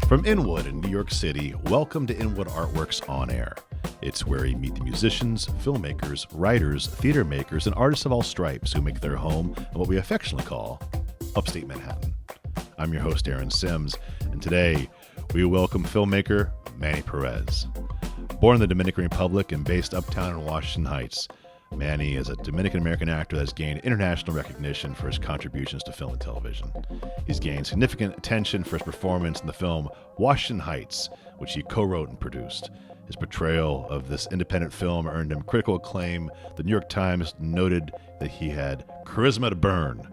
From Inwood in New York City, welcome to Inwood Art Works On Air. It's where you meet the musicians, filmmakers, writers, theater makers, and artists of all stripes who make their home in what we affectionately call upstate Manhattan. I'm your host, Aaron Sims, and today we welcome filmmaker Manny Pérez. Born in the Dominican Republic and based uptown in Washington Heights, Manny is a Dominican American actor that has gained international recognition for his contributions to film and television. He's gained significant attention for his performance in the film Washington Heights, which he co-wrote and produced. His portrayal of this independent film earned him critical acclaim. The New York Times noted that he had charisma to burn.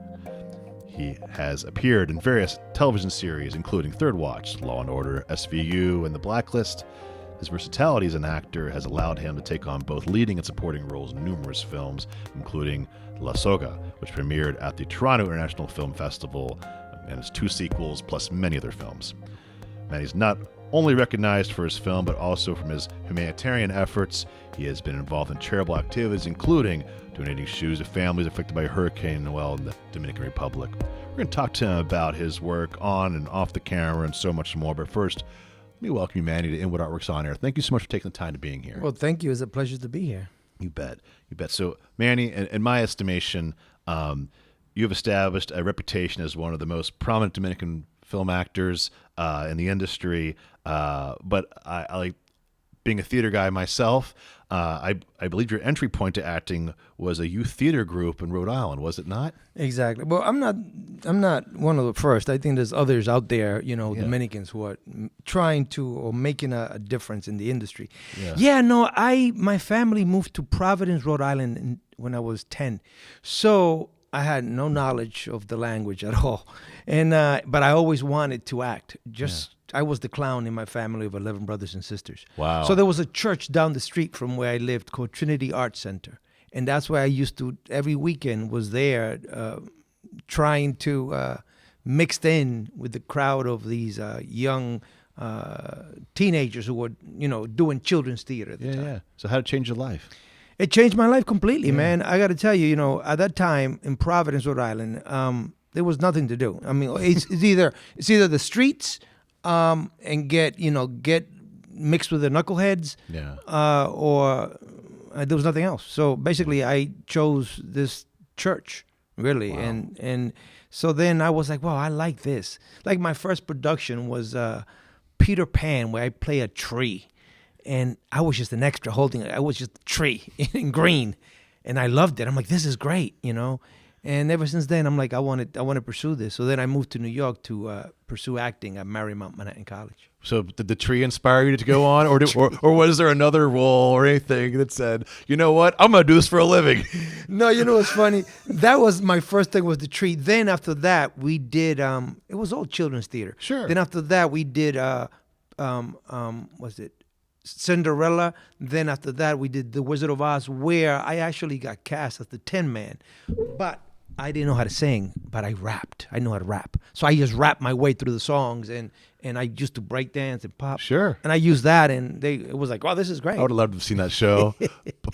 He has appeared in various television series, including Third Watch, Law & Order, SVU, and The Blacklist. His versatility as an actor has allowed him to take on both leading and supporting roles in numerous films, including La Soga, which premiered at the Toronto International Film Festival, and its 2 sequels, plus many other films. Manny's not only recognized for his film, but also from his humanitarian efforts. He has been involved in charitable activities, including donating shoes to families affected by Hurricane Noel in the Dominican Republic. We're going to talk to him about his work on and off the camera and so much more, but first, let me welcome you, Manny, to Inwood Art Works On Air. Thank you so much for taking the time to being here. Well, thank you. It's a pleasure to be here. You bet. You bet. So, Manny, in my estimation, you have established a reputation as one of the most prominent Dominican film actors in the industry. But I like being a theater guy myself. I believe your entry point to acting was a youth theater group in Rhode Island, was it not? Exactly. Well, I'm not one of the first. I think there's others out there, Dominicans who are trying to or making a difference in the industry. My family moved to Providence, Rhode Island when I was 10. So I had no knowledge of the language at all. And but I always wanted to act. I was the clown in my family of 11 brothers and sisters. Wow. So there was a church down the street from where I lived called Trinity Art Center. And that's where I used to, every weekend was there trying to mix in with the crowd of these young teenagers who were, doing children's theater at the time. Yeah. So how did it change your life? It changed my life completely, man. I got to tell you, at that time in Providence, Rhode Island, there was nothing to do. I mean, it's either the streets and get mixed with the knuckleheads, or there was nothing else. So basically, I chose this church, really, wow. and so then I was like, wow, I like this. Like my first production was Peter Pan, where I play a tree. And I was just an extra holding it. I was just a tree in green. And I loved it. I'm like, this is great, And ever since then, I'm like, I want to pursue this. So then I moved to New York to pursue acting at Marymount Manhattan College. So did the tree inspire you to go on? Or was there another role or anything that said, you know what, I'm going to do this for a living? No, what's funny? That was my first thing was the tree. Then after that, we did, it was all children's theater. Sure. Then after that, we did, Cinderella. Then after that, we did The Wizard of Oz, where I actually got cast as the Tin Man. But I didn't know how to sing, but I rapped. I know how to rap. So I just rapped my way through the songs, and I used to break dance and pop. Sure. And I used that, and it was like, wow, this is great. I would have loved to have seen that show,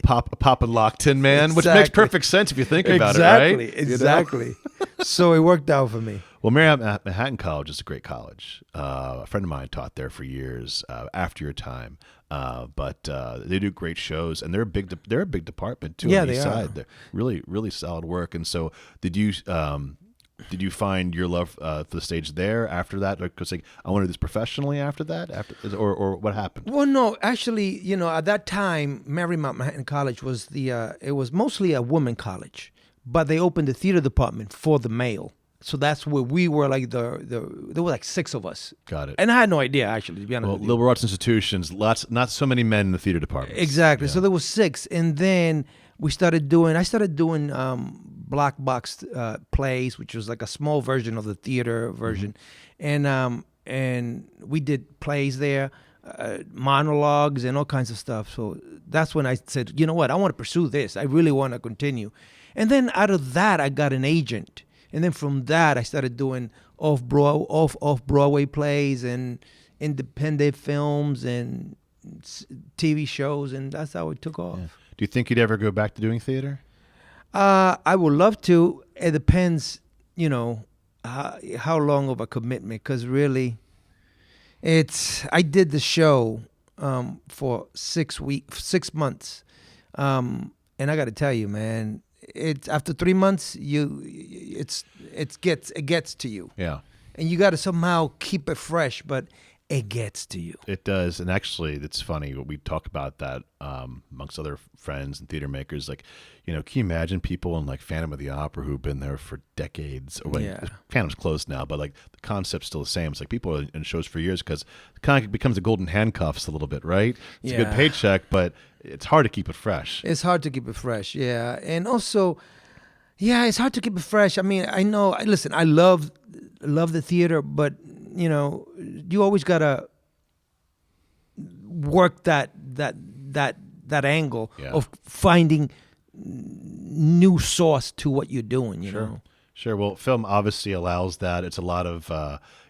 Pop and Lock Tin Man, which makes perfect sense if you think about it, right? Exactly. So it worked out for me. Well, Marymount Manhattan College is a great college. A friend of mine taught there for years after your time. But they do great shows, and they're a big department too. Yeah, on the they east are. Side. They're really solid work. And so, did you find your love for the stage there after that? Because I want to do this professionally after that, or what happened? Well, no, actually, at that time, Marymount Manhattan College was it was mostly a woman college, but they opened the theater department for the male. So that's where we were like there were like 6 of us. Got it. And I had no idea, actually, to be honest with you. Liberal arts institutions, not so many men in the theater department. Exactly. Yeah. So there was 6. And then I started doing black box plays, which was like a small version of the theater version. Mm-hmm. And we did plays there, monologues and all kinds of stuff. So that's when I said, you know what, I want to pursue this. I really want to continue. And then out of that, I got an agent. And then from that, I started doing off-Broadway plays and independent films and TV shows, and that's how it took off. Yeah. Do you think you'd ever go back to doing theater? I would love to. It depends, how long of a commitment, because really, I did the show for 6 months, and I got to tell you, man, it's after 3 months, it gets to you, Yeah. and you got to somehow keep it fresh, but it gets to you. It does. And actually, it's funny. We talk about that amongst other friends and theater makers. Like, can you imagine people in like Phantom of the Opera who've been there for decades? Or like, Yeah. Phantom's closed now, but like the concept's still the same. It's like people are in shows for years because it kind of becomes the golden handcuffs a little bit, right? It's a good paycheck, but it's hard to keep it fresh. It's hard to keep it fresh, yeah. And also, yeah, it's hard to keep it fresh. I mean, I know, listen, I love the theater, but, you always got to work that angle of finding new source to what you're doing, you know? Sure. Well, film obviously allows that. It's a lot of,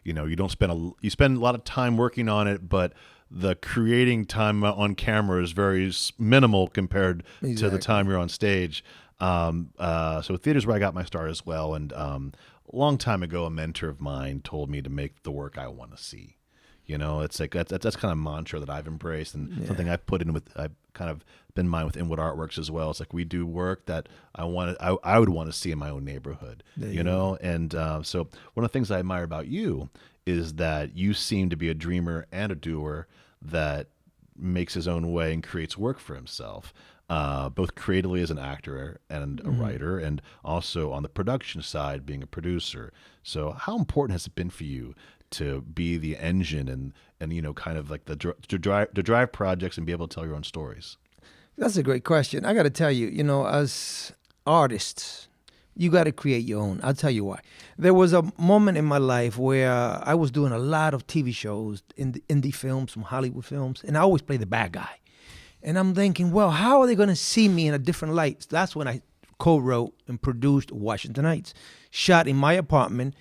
you spend a lot of time working on it, but the creating time on camera is very minimal compared to the time you're on stage. So theater's where I got my start as well. And a long time ago, a mentor of mine told me to make the work I want to see. It's like that's kind of a mantra that I've embraced, and something I've put in with. I've kind of been mine with Inwood Art Works as well. It's like we do work that I would want to see in my own neighborhood. And so one of the things I admire about you is that you seem to be a dreamer and a doer that makes his own way and creates work for himself, both creatively as an actor and a writer, and also on the production side, being a producer. So how important has it been for you to be the engine and kind of like to drive projects and be able to tell your own stories? That's a great question. I got to tell you, as artists, you got to create your own. I'll tell you why. There was a moment in my life where I was doing a lot of TV shows, indie films, some Hollywood films, and I always play the bad guy. And I'm thinking, well, how are they going to see me in a different light? So that's when I co-wrote and produced Washington Heights, shot in my apartment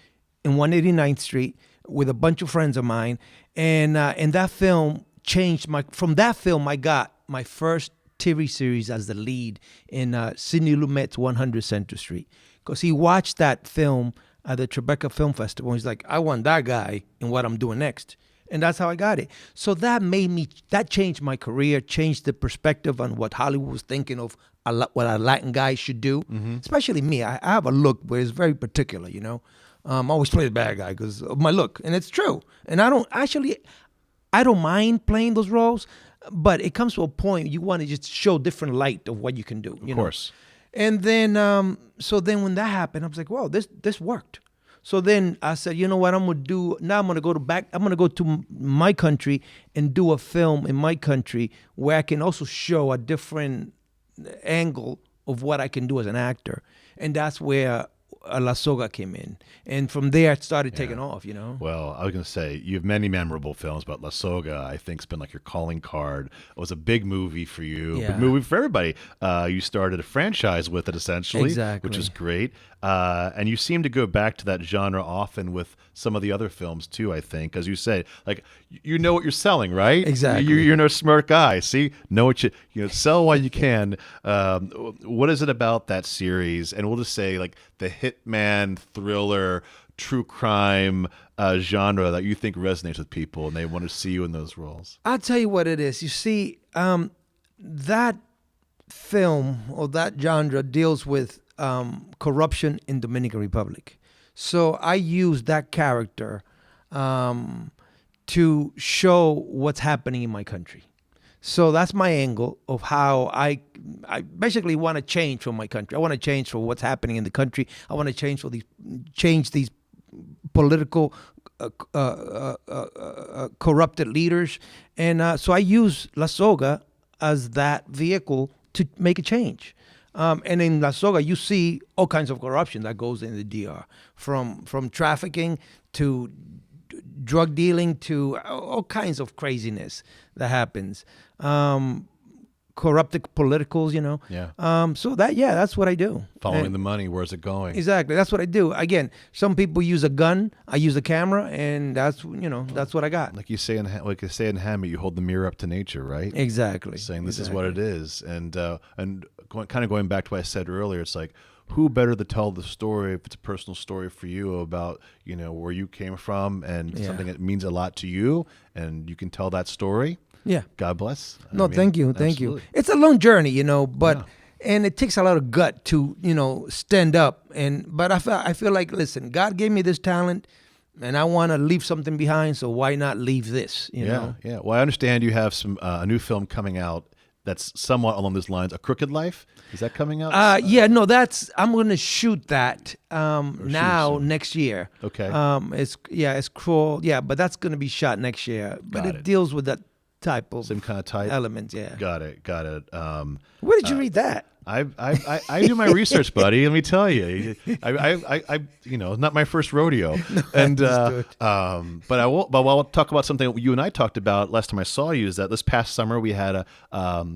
in 189th Street with a bunch of friends of mine. And that film changed from that film, I got my first TV series as the lead in Sidney Lumet's 100 Central Street. Because he watched that film at the Tribeca Film Festival. He's like, I want that guy in what I'm doing next. And that's how I got it. So that changed my career, changed the perspective on what Hollywood was thinking of what a Latin guy should do. Especially me. I have a look where it's very particular, I always play the bad guy because of my look. And it's true. And I don't mind playing those roles, but it comes to a point you want to just show different light of what you can do. Of course. And then, so then when that happened, I was like, "Wow, this worked." So then I said, "You know what? I'm gonna do now. I'm gonna go to my country and do a film in my country where I can also show a different angle of what I can do as an actor." And that's where La Soga came in, and from there it started taking off. Well, I was going to say you have many memorable films, but La Soga, I think, has been like your calling card. It was a big movie for you, big movie for everybody. You started a franchise with it essentially, which is great. And you seem to go back to that genre often with some of the other films too, I think. As you say, like, you know what you're selling, right? Exactly. You're no smart guy. See, know what you sell while you can. What is it about that series? And we'll just say like the hitman thriller, true crime genre that you think resonates with people and they want to see you in those roles. I'll tell you what it is. You see, that film or that genre deals with corruption in Dominican Republic. So I use that character to show what's happening in my country. So that's my angle of how I basically want to change for my country. I want to change for what's happening in the country. I want to change these political corrupted leaders. And so I use La Soga as that vehicle to make a change. And in La Soga, you see all kinds of corruption that goes in the DR, from trafficking to drug dealing to all kinds of craziness that happens. Corrupted politicals, So that's what I do. Following the money, where's it going? Exactly, that's what I do. Again, some people use a gun, I use a camera, and that's what I got. Like you say in Hamlet, you hold the mirror up to nature, right? Exactly. Saying this is what it is, and kind of going back to what I said earlier, it's like who better to tell the story if it's a personal story for you about, where you came from and something that means a lot to you, and you can tell that story. Yeah. God bless. No, thank you. Thank absolutely. you. It's a long journey, but and it takes a lot of gut to, stand up. But I feel like, listen, God gave me this talent, and I want to leave something behind. So why not leave this? You know? Yeah. Well, I understand you have a new film coming out that's somewhat along those lines. A Crooked Life, is that coming out? No, I'm going to shoot that next year. Okay. It's cruel. Yeah, but that's going to be shot next year. But it deals with that type of same kind of type elements. Yeah. Got it. Where did you read that? I do my research, buddy. Let me tell you, I not my first rodeo, and but I'll talk about something you and I talked about last time I saw you. Is that this past summer we had a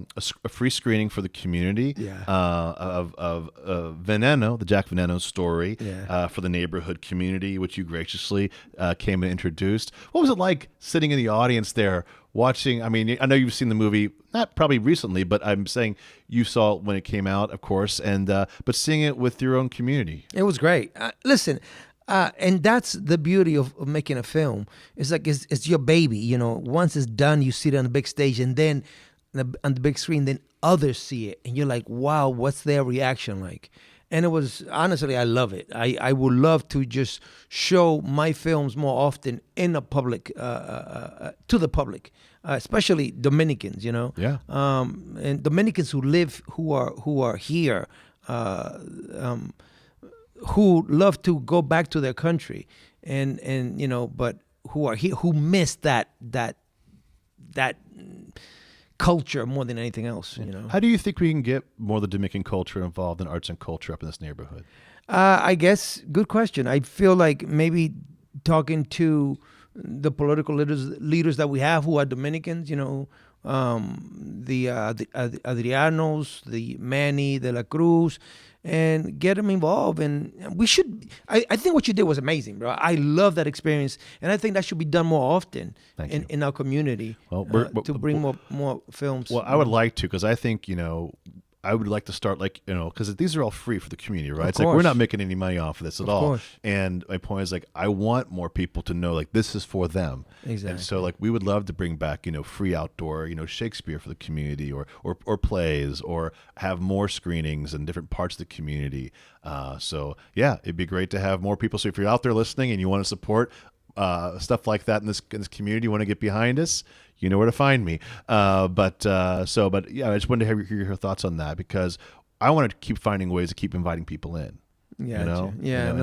free screening for the community of Veneno, the Jack Veneno story for the neighborhood community, which you graciously came and introduced. What was it like sitting in the audience there? Watching, I mean, I know you've seen the movie, not probably recently, but I'm saying you saw it when it came out, of course, and but seeing it with your own community. It was great. Listen, and that's the beauty of making a film. It's like it's your baby, Once it's done, you see it on the big stage, and then on the big screen, then others see it, and you're like, wow, what's their reaction like? And it was, honestly, I love it. I would love to just show my films more often in the public, to the public, especially Dominicans, Yeah. And Dominicans who are here, who love to go back to their country, and but who are here, who miss that culture more than anything else. How do you think we can get more of the Dominican culture involved in arts and culture up in this neighborhood? I guess good question. I feel like maybe talking to the political leaders that we have who are Dominicans, the Adrianos, the Manny de la Cruz, and get them involved. And we should. I think what you did was amazing, bro. I love that experience, and I think that should be done more often in our community. Well, to bring more films. Well, I would like to, because I think I would like to start because these are all free for the community, right? It's like we're not making any money off of this at all. Course. And my point is I want more people to know this is for them. Exactly. And so we would love to bring back free outdoor Shakespeare for the community or plays, or have more screenings in different parts of the community. So yeah, it'd be great to have more people. So if you're out there listening and you want to support stuff like that in this community, you want to get behind us, you know where to find me. But yeah, I just wanted to hear your thoughts on that, because I want to keep finding ways to keep inviting people in. Yeah, no,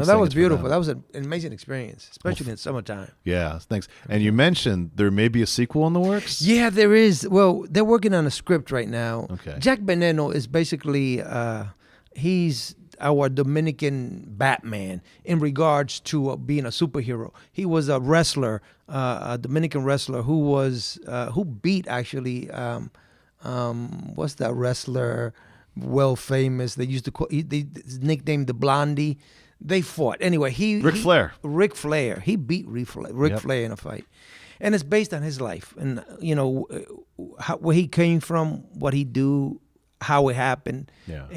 that was beautiful. That was an amazing experience, especially in summertime. Yeah, thanks. And you mentioned there may be a sequel in the works? Yeah, there is. Well, they're working on a script right now. Okay. Jack Veneno is basically, he's our Dominican Batman in regards to being a superhero. He was a wrestler, a Dominican wrestler who beat actually, what's that wrestler? Well famous. They used to call nicknamed the Blondie. They fought anyway. Ric Flair. He beat Ric Flair in a fight, and it's based on his life and where he came from, what he do, how it happened. Yeah.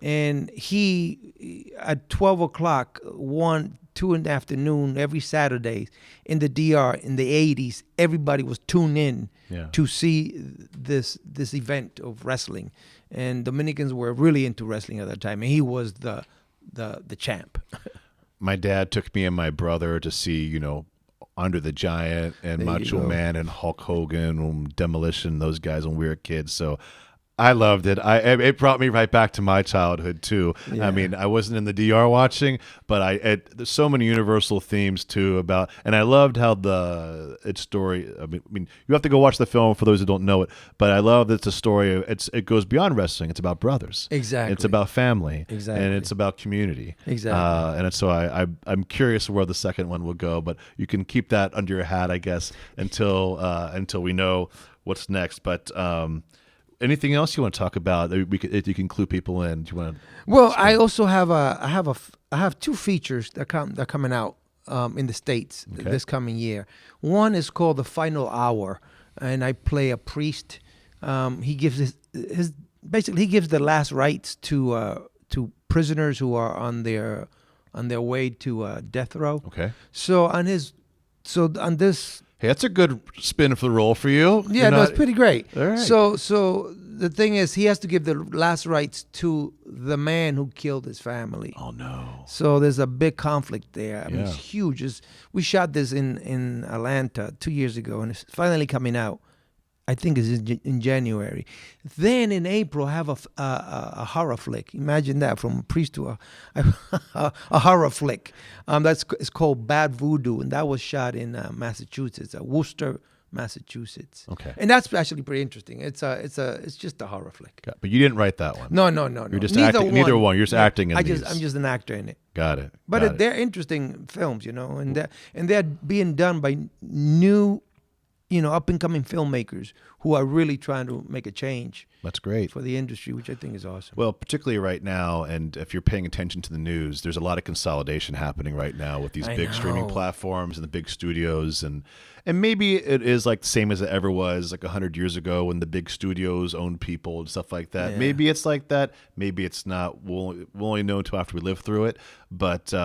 And he at 12 o'clock, 1, 2 in the afternoon every Saturday in the DR in the 80s, everybody was tuned in to see this event of wrestling. And Dominicans were really into wrestling at that time, and he was the champ. My dad took me and my brother to see, Andre the Giant and Macho Man and Hulk Hogan and Demolition, those guys when we were kids. So I loved it. It brought me right back to my childhood too. Yeah. I mean, I wasn't in the DR watching, but there's so many universal themes too and I loved how its story. I mean, you have to go watch the film for those who don't know it. But I love that it's a story. It goes beyond wrestling. It's about brothers. Exactly. It's about family. Exactly. And it's about community. Exactly. And so I'm curious where the second one will go. But you can keep that under your hat, I guess, until we know what's next. But anything else you want to talk about that if you can clue people in? Do you want to? Well, I also have I have 2 features that are coming out in the States this coming year. One is called The Final Hour, and I play a priest. He gives he gives the last rites to prisoners who are on their way to death row. Okay. So on this. Hey, that's a good spin for the role for you. Yeah, no, it's pretty great. All right. So the thing is, he has to give the last rites to the man who killed his family. Oh no. So there's a big conflict there. I mean, Yeah. it's huge. We shot this in Atlanta 2 years ago, and it's finally coming out. I think it's in January. Then in April, I have a horror flick. Imagine that, from a priest to a horror flick. It's called Bad Voodoo, and that was shot in Massachusetts, Worcester, Massachusetts. Okay. And that's actually pretty interesting. It's just a horror flick. But you didn't write that one. No. You're just acting. Neither one. You're just acting in I'm these. just an actor in it. Got it. But they're interesting films, and they're being done by new, up and coming filmmakers who are really trying to make a change. That's great for the industry, which I think is awesome. Well, particularly right now, and if you're paying attention to the news, there's a lot of consolidation happening right now with these big streaming platforms and the big studios, and maybe it is like the same as it ever was like 100 years ago when the big studios owned people and stuff like that. Yeah. Maybe it's like that. Maybe it's not. We'll only know until after we live through it. But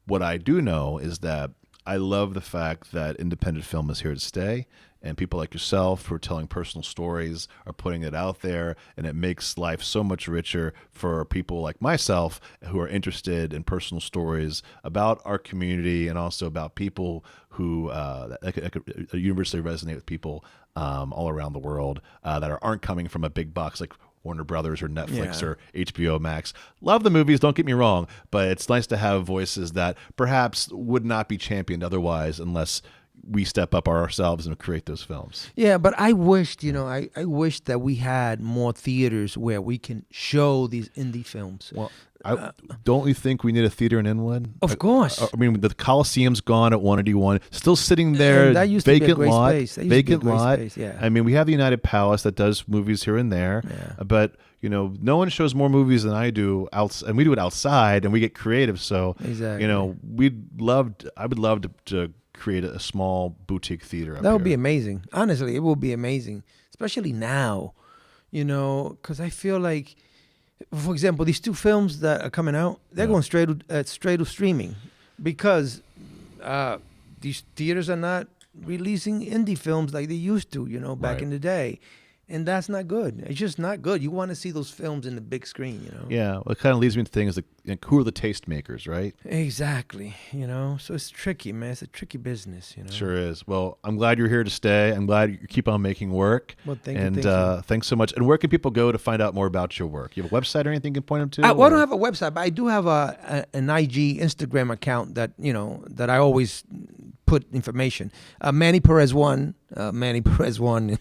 what I do know is that I love the fact that independent film is here to stay, and people like yourself who are telling personal stories are putting it out there, and it makes life so much richer for people like myself who are interested in personal stories about our community and also about people who that could universally resonate with people all around the world that aren't coming from a big box like Warner Brothers or Netflix or HBO Max. Love the movies, don't get me wrong, but it's nice to have voices that perhaps would not be championed otherwise unless we step up ourselves and create those films. Yeah, but I wished, I wish that we had more theaters where we can show these indie films. Well, don't you think we need a theater in Inwood? Of course. I mean, the Coliseum's gone at 181, still sitting there, that used vacant to be a great lot, space. That used vacant to be a great lot. Space, yeah. I mean, we have the United Palace that does movies here and there, but no one shows more movies than I do, and we do it outside, and we get creative. So, exactly. I would love to create a small boutique theater up That would here. be amazing. Honestly, it would be amazing, especially now, because I feel like, for example, these two films that are coming out, they're going straight to streaming because these theaters are not releasing indie films like they used to, back in the day. And that's not good. It's just not good. You want to see those films in the big screen, Yeah, well, it kind of leads me to things like who are the tastemakers, right? Exactly, So it's tricky, man. It's a tricky business, Sure is. Well, I'm glad you're here to stay. I'm glad you keep on making work. Well, thank you. And thanks so much. And where can people go to find out more about your work? You have a website or anything you can point them to? I don't have a website, but I do have an IG, Instagram account that, that I always put information. Manny Pérez 1, Manny Pérez 1.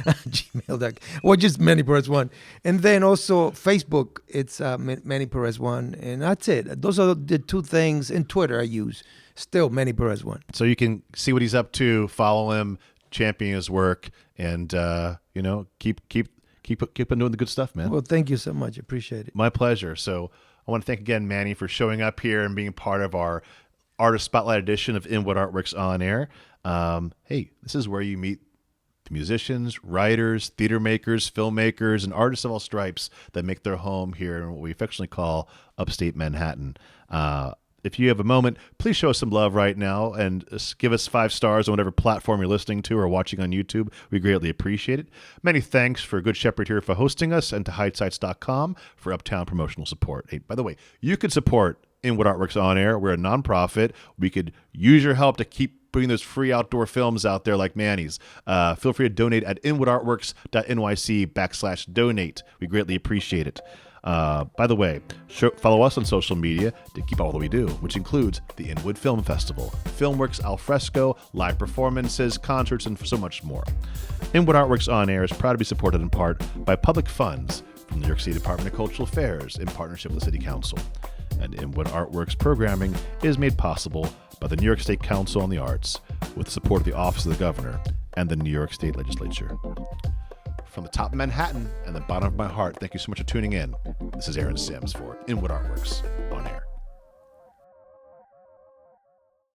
Gmail.com, or just Manny Pérez 1, and then also Facebook. It's Manny Pérez 1, and that's it. Those are the two things. In Twitter, I use still Manny Pérez 1. So you can see what he's up to, follow him, champion his work, and keep on doing the good stuff, man. Well, thank you so much. I appreciate it. My pleasure. So I want to thank again Manny for showing up here and being part of our Artist Spotlight edition of Inwood Art Works on Air. Hey, this is where you meet musicians, writers, theater makers, filmmakers, and artists of all stripes that make their home here in what we affectionately call upstate Manhattan. If you have a moment, please show us some love right now and give us 5 stars on whatever platform you're listening to or watching on YouTube. We greatly appreciate it. Many thanks for Good Shepherd here for hosting us and to hidesites.com for uptown promotional support. Hey, by the way, you could support Inwood Art Works on Air. We're a nonprofit. We could use your help to keep putting those free outdoor films out there like Manny's. Feel free to donate at inwoodartworks.nyc/donate. We greatly appreciate it. By the way, follow us on social media to keep all that we do, which includes the Inwood Film Festival, Filmworks Alfresco, live performances, concerts, and so much more. Inwood Artworks on Air is proud to be supported in part by public funds from the New York City Department of Cultural Affairs in partnership with the City Council. And Inwood Artworks programming is made possible by the New York State Council on the Arts with the support of the Office of the Governor and the New York State Legislature. From the top of Manhattan and the bottom of my heart, thank you so much for tuning in. This is Aaron Sims for Inwood Artworks on Air.